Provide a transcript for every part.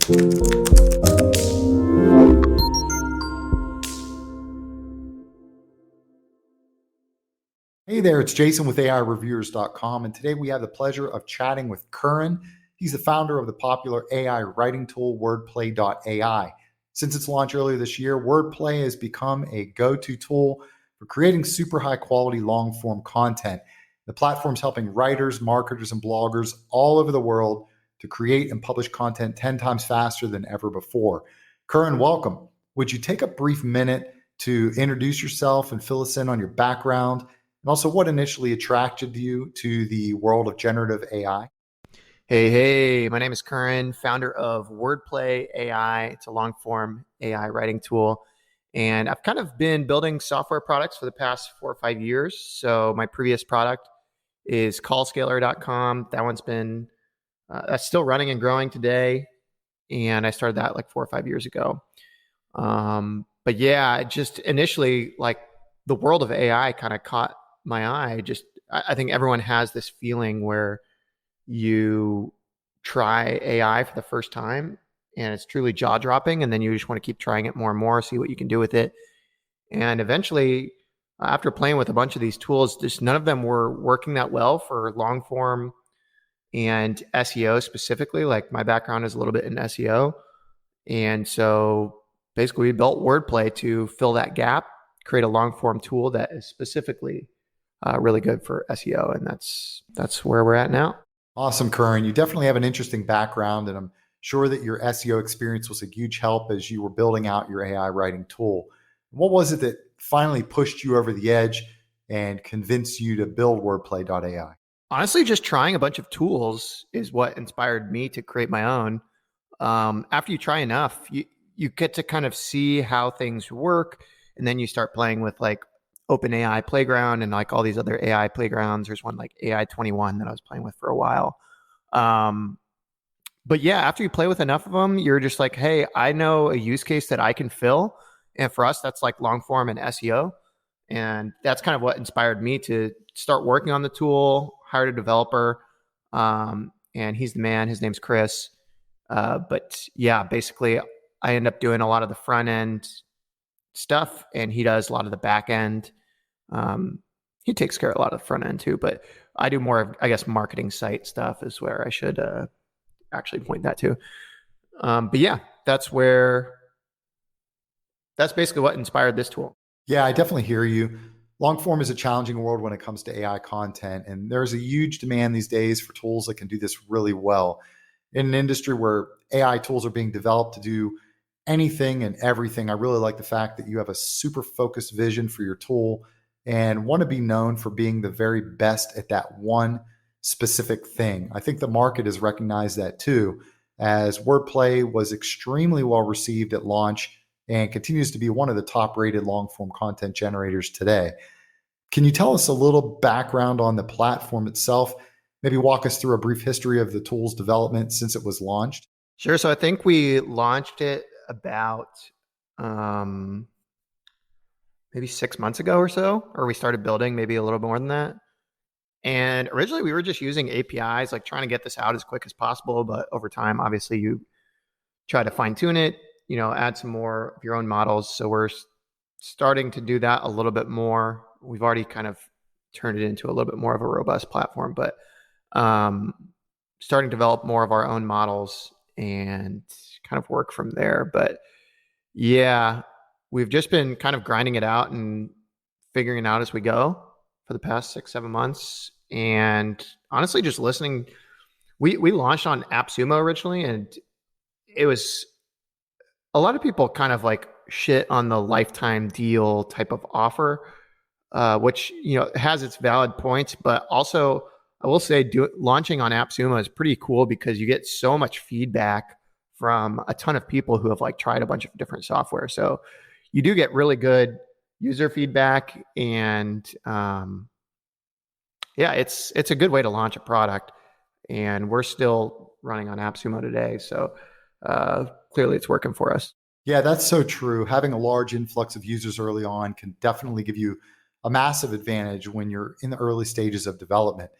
Hey there, it's Jason with AIReviewers.com, and today we have the pleasure of chatting with Curran. He's the founder of the popular AI writing tool Wordplay.ai. Since its launch earlier this year, Wordplay has become a go-to tool for creating super high-quality long-form content. The platform's helping writers, marketers, and bloggers all over the world to create and publish content 10 times faster than ever before. Curran, welcome. Would you take a brief minute to introduce yourself and fill us in on your background? And also, what initially attracted you to the world of generative AI? Hey, my name is Curran, founder of Wordplay.ai. It's a long-form AI writing tool. And I've kind of been building software products for the past 4 or 5 years. So my previous product is callscaler.com. That one's been that's still running and growing today. And I started that like 4 or 5 years ago. But yeah, just initially, like the world of AI kind of caught my eye. I think everyone has this feeling where you try AI for the first time and it's truly jaw-dropping, and then you just want to keep trying it more and more, see what you can do with it. And eventually, after playing with a bunch of these tools, just none of them were working that well for long form and SEO specifically. Like my background is a little bit in SEO. And so basically we built Wordplay to fill that gap, create a long form tool that is specifically really good for SEO. And that's where we're at now. Awesome, Curran. You definitely have an interesting background, and I'm sure that your SEO experience was a huge help as you were building out your AI writing tool. What was it that finally pushed you over the edge and convinced you to build Wordplay.ai? Honestly, just trying a bunch of tools is what inspired me to create my own. After you try enough, you get to kind of see how things work, and then you start playing with like OpenAI Playground and like all these other AI playgrounds. There's one like AI 21 that I was playing with for a while. But yeah, after you play with enough of them, you're just like, hey, I know a use case that I can fill. And for us, that's like long form and SEO. And that's kind of what inspired me to start working on the tool, hired a developer. And he's the man. His name's Chris. But yeah, basically, I end up doing a lot of the front end stuff, and he does a lot of the back end. He takes care of a lot of the front end too, but I do more of, I guess, marketing site stuff is where I should actually point that to. But yeah, that's basically what inspired this tool. Yeah, I definitely hear you. Long form is a challenging world when it comes to AI content, and there's a huge demand these days for tools that can do this really well. In an industry where AI tools are being developed to do anything and everything, I really like the fact that you have a super focused vision for your tool and want to be known for being the very best at that one specific thing. I think the market has recognized that too, as Wordplay was extremely well received at launch and continues to be one of the top rated long form content generators today. Can you tell us a little background on the platform itself? Maybe walk us through a brief history of the tool's development since it was launched. Sure. So I think we launched it about maybe 6 months ago or so, or we started building maybe a little more than that. And originally we were just using APIs, like trying to get this out as quick as possible. But over time, obviously you try to fine tune it, add some more of your own models. So we're starting to do that a little bit more. We've already kind of turned it into a little bit more of a robust platform, but starting to develop more of our own models and kind of work from there. But yeah, we've just been kind of grinding it out and figuring it out as we go for the past 6-7 months. And honestly, just listening, we launched on AppSumo originally, and it was a lot of people kind of like shit on the lifetime deal type of offer, which, has its valid points, but also I will say launching on AppSumo is pretty cool because you get so much feedback from a ton of people who have like tried a bunch of different software. So you do get really good user feedback, and yeah, it's a good way to launch a product. And we're still running on AppSumo today, so clearly it's working for us. Yeah, that's so true. Having a large influx of users early on can definitely give you a massive advantage when you're in the early stages of development.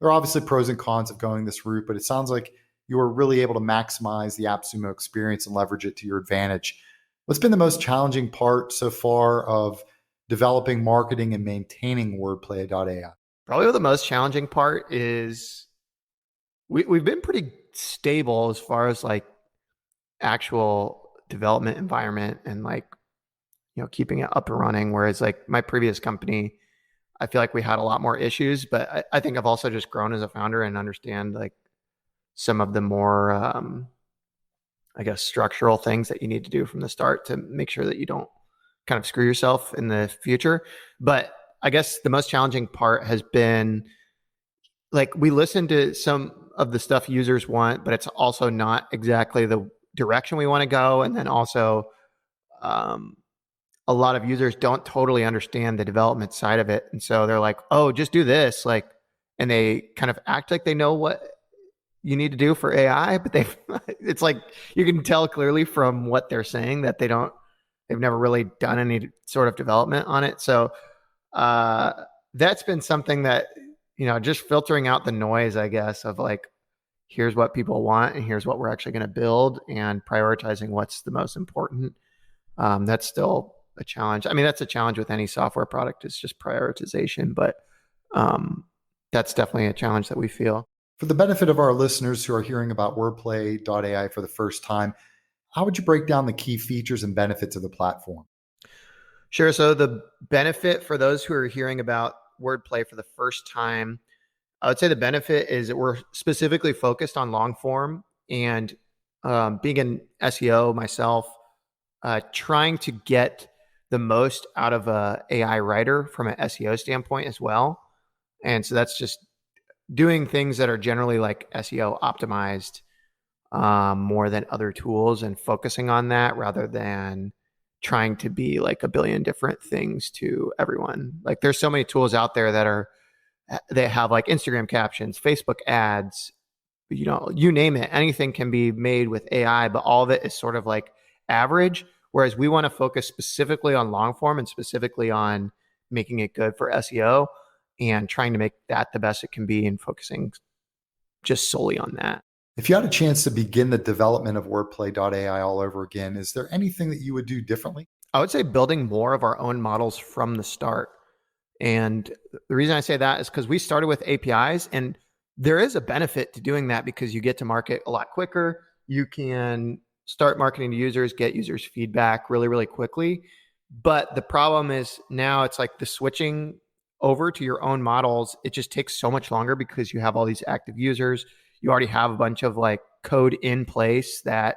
There are obviously pros and cons of going this route, but it sounds like you are really able to maximize the AppSumo experience and leverage it to your advantage. What's been the most challenging part so far of developing, marketing, and maintaining Wordplay.ai? Probably the most challenging part is we've been pretty stable as far as like actual development environment and like, keeping it up and running. Whereas like my previous company, I feel like we had a lot more issues, but I think I've also just grown as a founder and understand like some of the more, I guess, structural things that you need to do from the start to make sure that you don't kind of screw yourself in the future. But I guess the most challenging part has been like we listen to some of the stuff users want, but it's also not exactly the direction we want to go. And then also, a lot of users don't totally understand the development side of it. And so they're like, oh, just do this. Like, and they kind of act like they know what you need to do for AI, but it's like, you can tell clearly from what they're saying that they've never really done any sort of development on it. So, that's been something that, just filtering out the noise, I guess, of like, here's what people want and here's what we're actually going to build, and prioritizing what's the most important. That's still a challenge. I mean, that's a challenge with any software product. It's just prioritization, but that's definitely a challenge that we feel. For the benefit of our listeners who are hearing about Wordplay.ai for the first time, how would you break down the key features and benefits of the platform? Sure. So the benefit for those who are hearing about Wordplay for the first time, I would say the benefit is that we're specifically focused on long form, and being an SEO myself, trying to get the most out of a AI writer from an SEO standpoint as well. And so that's just doing things that are generally like SEO optimized, more than other tools, and focusing on that rather than trying to be like a billion different things to everyone. Like there's so many tools out there they have like Instagram captions, Facebook ads, you name it, anything can be made with AI, but all of it is sort of like average. Whereas we want to focus specifically on long form and specifically on making it good for SEO and trying to make that the best it can be, and focusing just solely on that. If you had a chance to begin the development of Wordplay.ai all over again, is there anything that you would do differently? I would say building more of our own models from the start. And the reason I say that is because we started with APIs, and there is a benefit to doing that because you get to market a lot quicker. You can start marketing to users, get users feedback really, really quickly. But the problem is now it's like the switching over to your own models, it just takes so much longer because you have all these active users. You already have a bunch of like code in place that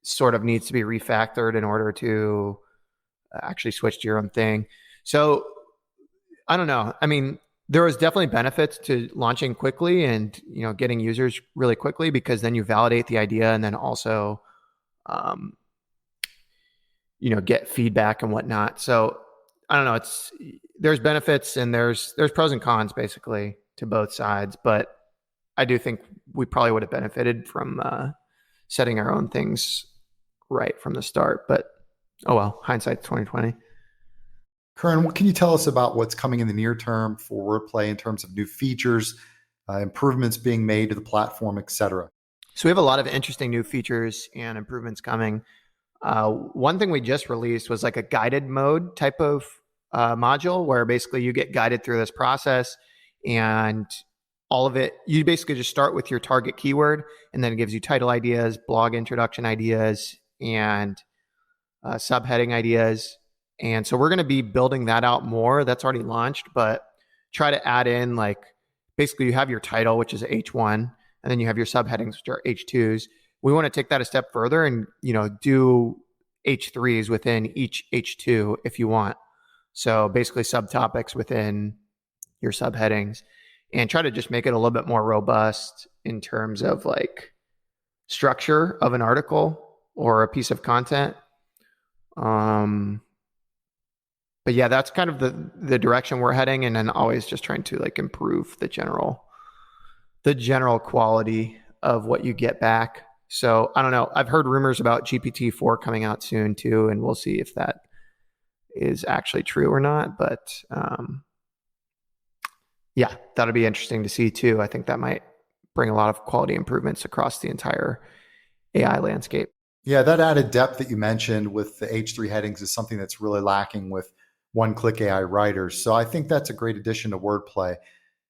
sort of needs to be refactored in order to actually switch to your own thing. So I don't know. I mean, there was definitely benefits to launching quickly and, getting users really quickly, because then you validate the idea and then also, get feedback and whatnot. So I don't know. There's benefits and there's pros and cons basically to both sides, but I do think we probably would have benefited from setting our own things right from the start. But oh well, hindsight 2020. Curran, what can you tell us about what's coming in the near term for Wordplay in terms of new features, improvements being made to the platform, et cetera? So we have a lot of interesting new features and improvements coming. One thing we just released was like a guided mode type of module where basically you get guided through this process, and all of it, you basically just start with your target keyword, and then it gives you title ideas, blog introduction ideas, and subheading ideas. And so we're going to be building that out more. That's already launched, but try to add in like, basically you have your title, which is H1, and then you have your subheadings, which are H2s. We want to take that a step further and, do H3s within each H2 if you want. So basically subtopics within your subheadings, and try to just make it a little bit more robust in terms of like structure of an article or a piece of content. But yeah, that's kind of the direction we're heading, and then always just trying to like improve the general quality of what you get back. So I don't know. I've heard rumors about GPT-4 coming out soon too, and we'll see if that is actually true or not. But yeah, that'll be interesting to see too. I think that might bring a lot of quality improvements across the entire AI landscape. Yeah, that added depth that you mentioned with the H3 headings is something that's really lacking with one-click AI writers. So I think that's a great addition to Wordplay.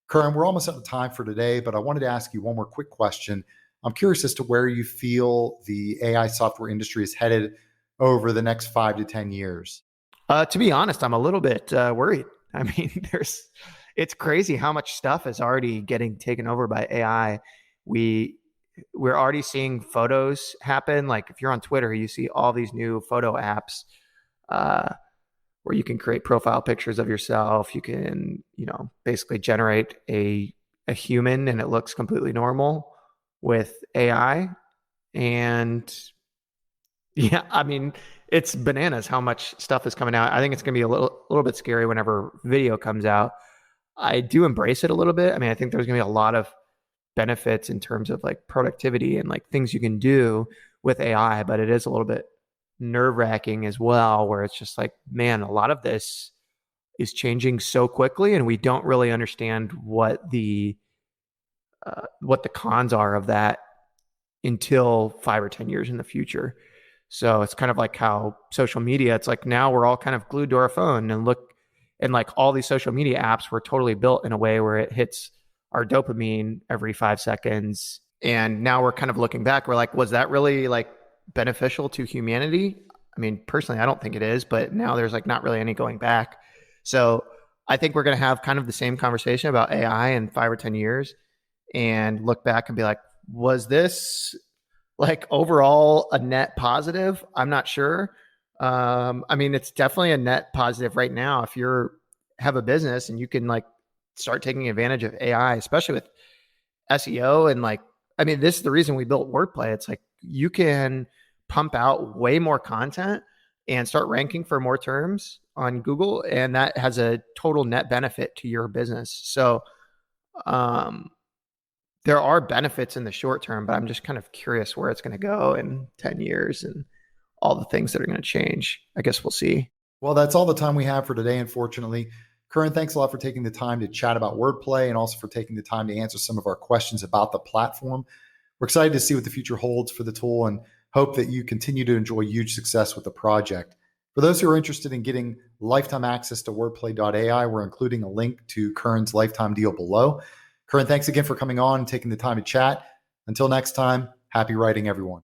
Curran, we're almost out of time for today, but I wanted to ask you one more quick question. I'm curious as to where you feel the AI software industry is headed over the next 5 to 10 years. To be honest, I'm a little bit worried. I mean, it's crazy how much stuff is already getting taken over by AI. We're already seeing photos happen. Like if you're on Twitter, you see all these new photo apps uh, where you can create profile pictures of yourself. You can, basically generate a human and it looks completely normal with AI. And yeah, I mean, it's bananas how much stuff is coming out. I think it's going to be a little bit scary whenever video comes out. I do embrace it a little bit. I mean, I think there's going to be a lot of benefits in terms of like productivity and like things you can do with AI, but it is a little bit nerve-wracking as well, where it's just like, man, a lot of this is changing so quickly and we don't really understand what the cons are of that until 5 or 10 years in the future. So it's kind of like how social media, it's like now we're all kind of glued to our phone and look, and like all these social media apps were totally built in a way where it hits our dopamine every 5 seconds. And now we're kind of looking back, we're like, was that really like beneficial to humanity? I mean, personally, I don't think it is, but now there's like not really any going back. So I think we're going to have kind of the same conversation about AI in 5 or 10 years and look back and be like, was this like overall a net positive? I'm not sure. I mean, it's definitely a net positive right now. If you're have a business and you can like start taking advantage of AI, especially with SEO and like, I mean, this is the reason we built Wordplay. It's like you can pump out way more content and start ranking for more terms on Google, and that has a total net benefit to your business. So, there are benefits in the short term, but I'm just kind of curious where it's going to go in 10 years and all the things that are going to change. I guess we'll see. Well, that's all the time we have for today, unfortunately. Curran, thanks a lot for taking the time to chat about Wordplay and also for taking the time to answer some of our questions about the platform. We're excited to see what the future holds for the tool and hope that you continue to enjoy huge success with the project. For those who are interested in getting lifetime access to Wordplay.ai, we're including a link to Curran's lifetime deal below. Curran, thanks again for coming on and taking the time to chat. Until next time, happy writing, everyone.